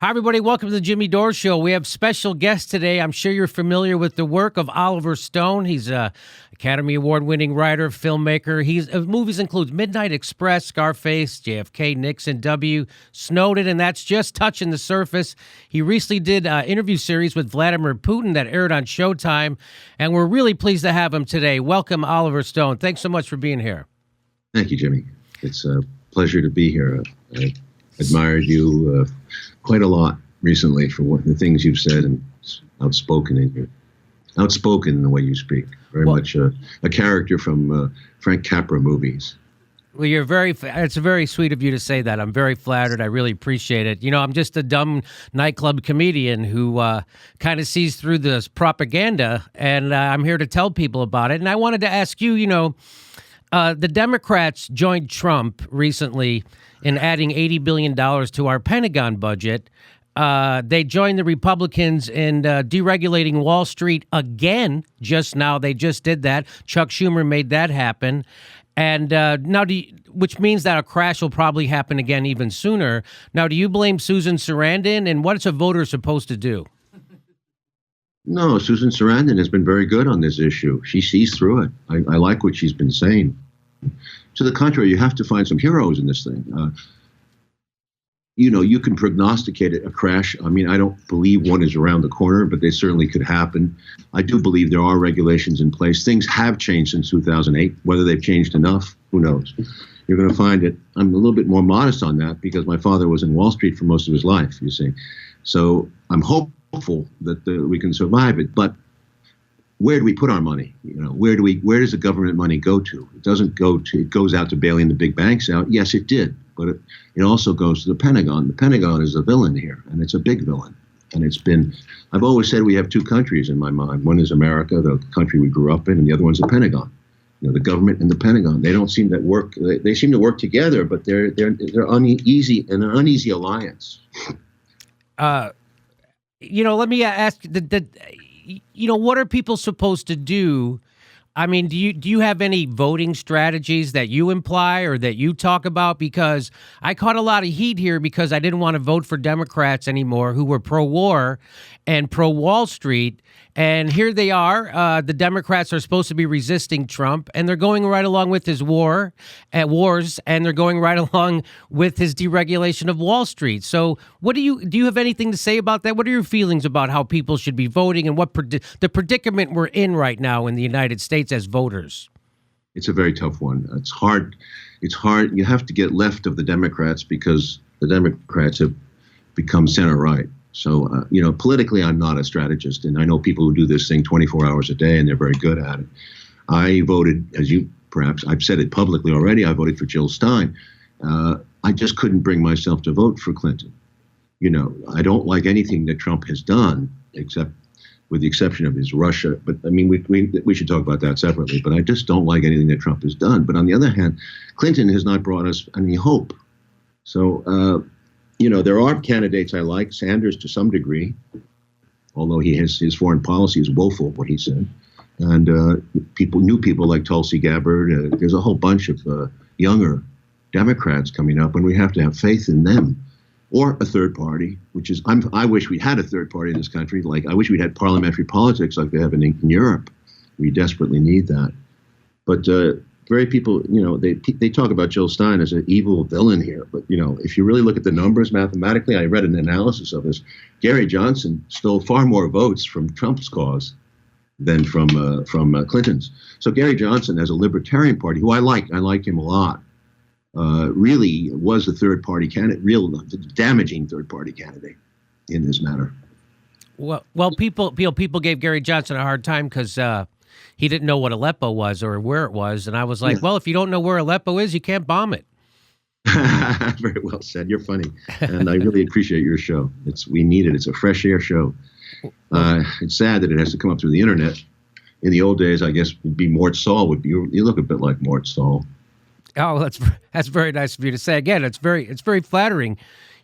Hi, everybody. Welcome to the Jimmy Dore Show. We have special guests today. I'm sure you're familiar with the work of Oliver Stone. He's a Academy Award-winning writer, filmmaker. His movies include Midnight Express, Scarface, JFK, Nixon, W, Snowden, and that's just touching the surface. He recently did an interview series with Vladimir Putin that aired on Showtime, and we're really pleased to have him today. Welcome, Oliver Stone. Thanks so much for being here. Thank you, Jimmy. It's a pleasure to be here. I admired you quite a lot recently for the things you've said, and outspoken in the way you speak. Very much a character from Frank Capra movies. Well, it's very sweet of you to say that. I'm very flattered. I really appreciate it. You know, I'm just a dumb nightclub comedian who kind of sees through this propaganda, and I'm here to tell people about it. And I wanted to ask you, the Democrats joined Trump recently in adding $80 billion to our Pentagon budget. They joined the Republicans in deregulating Wall Street again just now. They just did that. Chuck Schumer made that happen. And now, which means that a crash will probably happen again even sooner. Now, do you blame Susan Sarandon? And what's a voter supposed to do? No, Susan Sarandon has been very good on this issue. She sees through it. I like what she's been saying. To the contrary, you have to find some heroes in this thing. You can prognosticate a crash. I mean, I don't believe one is around the corner, but they certainly could happen. I do believe there are regulations in place. Things have changed since 2008. Whether they've changed enough, who knows? You're going to find it. I'm a little bit more modest on that because my father was in Wall Street for most of his life, you see. So I'm hopeful that we can survive it. But where do we put our money? Where does the government money go to? It goes out to bailing the big banks out. Yes, it did. But it also goes to the Pentagon. The Pentagon is a villain here, and it's a big villain. And I've always said we have two countries in my mind. One is America, the country we grew up in, and the other one's the Pentagon. The government and the Pentagon. They don't seem to work. They seem to work together, but they're uneasy in an uneasy alliance. Let me ask what are people supposed to do? I mean, do you have any voting strategies that you imply or that you talk about? Because I caught a lot of heat here because I didn't want to vote for Democrats anymore who were pro-war and pro-Wall Street. And here they are. The Democrats are supposed to be resisting Trump, and they're going right along with his wars, and they're going right along with his deregulation of Wall Street. So do you have anything to say about that? What are your feelings about how people should be voting and what the predicament we're in right now in the United States as voters? It's a very tough one. It's hard. You have to get left of the Democrats because the Democrats have become center-right. So, politically, I'm not a strategist, and I know people who do this thing 24 hours a day, and they're very good at it. I voted, I've said it publicly already, I voted for Jill Stein. I just couldn't bring myself to vote for Clinton. I don't like anything that Trump has done, except with the exception of his Russia. But, I mean, we should talk about that separately, but I just don't like anything that Trump has done. But on the other hand, Clinton has not brought us any hope. So, there are candidates I like, Sanders to some degree, although his foreign policy is woeful, what he said. And new people like Tulsi Gabbard. There's a whole bunch of younger Democrats coming up, and we have to have faith in them. Or a third party, I wish we had a third party in this country. Like, I wish we'd had parliamentary politics like they have in Europe. We desperately need that. But very people, they talk about Jill Stein as an evil villain here. But, if you really look at the numbers mathematically, I read an analysis of this. Gary Johnson stole far more votes from Trump's cause than from Clinton's. So Gary Johnson, as a Libertarian Party, who I like him a lot, really was a third party candidate, damaging third party candidate in this matter. Well, people gave Gary Johnson a hard time because he didn't know what Aleppo was or where it was. And I was like, Well, if you don't know where Aleppo is, you can't bomb it. Very well said. You're funny. And I really appreciate your show. We need it. It's a fresh air show. It's sad that it has to come up through the internet. In the old days, I guess it'd be Mort Saul. You look a bit like Mort Saul. Oh, that's very nice of you to say. Again, it's very flattering.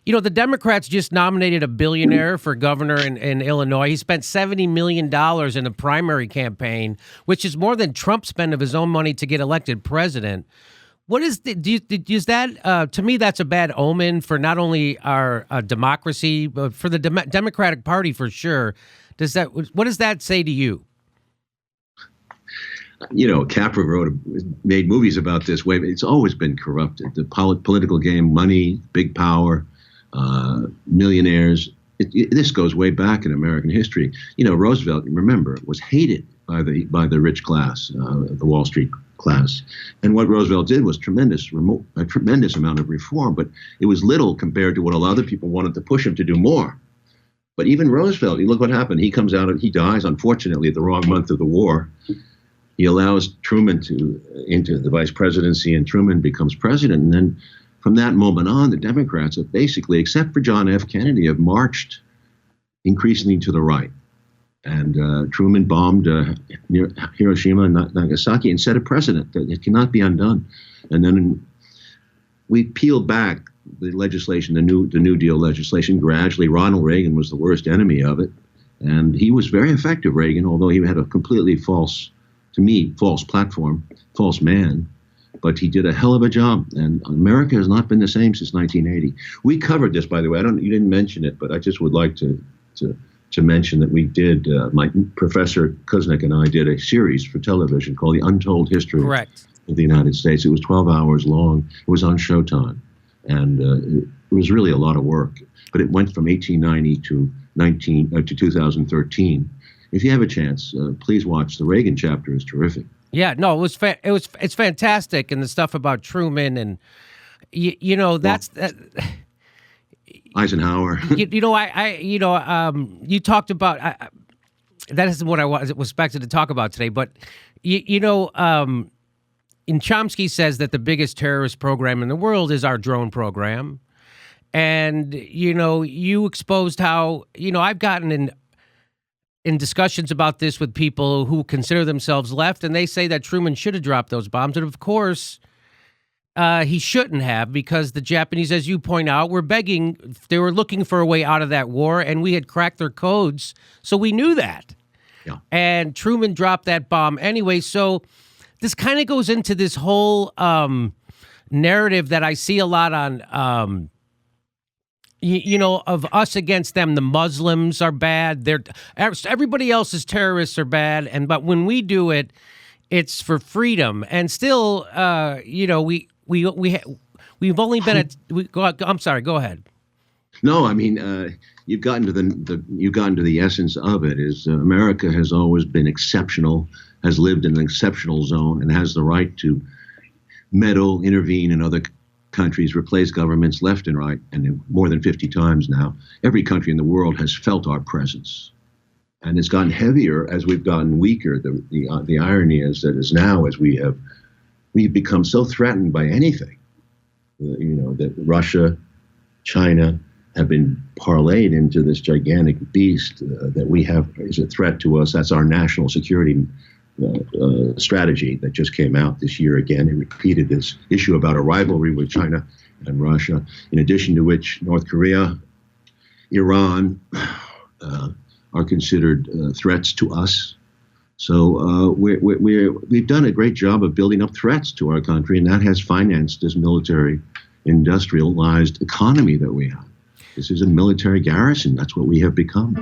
The Democrats just nominated a billionaire for governor in Illinois. He spent $70 million in the primary campaign, which is more than Trump spent of his own money to get elected president. What is is that to me that's a bad omen for not only our democracy but for the Democratic Party for sure. What does that say to you? Capra made movies about this way. It's always been corrupted. The political game, money, big power, millionaires. This goes way back in American history. Roosevelt, remember, was hated by the rich class, the Wall Street class. And what Roosevelt did was a tremendous amount of reform, but it was little compared to what a lot of other people wanted to push him to do more. But even Roosevelt, look what happened. He comes out and he dies, unfortunately, at the wrong month of the war. He allows Truman into the vice presidency, and Truman becomes president. And then from that moment on, the Democrats have basically, except for John F. Kennedy, have marched increasingly to the right. And Truman bombed near Hiroshima and Nagasaki and set a precedent that it cannot be undone. And then we peeled back the legislation, the New Deal legislation, gradually. Ronald Reagan was the worst enemy of it. And he was very effective, Reagan, although he had a completely false platform, false man. But he did a hell of a job, and America has not been the same since 1980. We covered this, by the way. You didn't mention it, but I just would like to mention that we did. My Professor Kuznick and I did a series for television called "The Untold History Correct. of the United States." It was 12 hours long. It was on Showtime, and it was really a lot of work. But it went from 1890 to 2013. If you have a chance, please watch. The Reagan chapter is terrific. Yeah, no, it's fantastic, and the stuff about Truman and that's that. Eisenhower. You talked about that isn't what I was expected to talk about today, but and Chomsky says that the biggest terrorist program in the world is our drone program, and you exposed how I've gotten in discussions about this with people who consider themselves left, and they say that Truman should have dropped those bombs. And of course, he shouldn't have, because the Japanese, as you point out, they were looking for a way out of that war, and we had cracked their codes. So we knew that. Yeah. And Truman dropped that bomb anyway. So this kind of goes into this whole narrative that I see a lot on of us against them. The Muslims are bad. Everybody else's terrorists are bad. But when we do it, it's for freedom. And still, we've only been at. I'm sorry. Go ahead. No, I mean, you've gotten to the essence of it. Is America has always been exceptional, has lived in an exceptional zone, and has the right to meddle, intervene in other countries, replace governments left and right, and more than 50 times now. Every country in the world has felt our presence, and it's gotten heavier as we've gotten weaker. The irony is that we've become so threatened by anything, that Russia, China have been parlayed into this gigantic beast that we have is a threat to us. That's our national security strategy that just came out this year again. It repeated this issue about a rivalry with China and Russia, in addition to which North Korea, Iran are considered threats to us. So we've done a great job of building up threats to our country, and that has financed this military industrialized economy that we have. This is a military garrison. That's what we have become.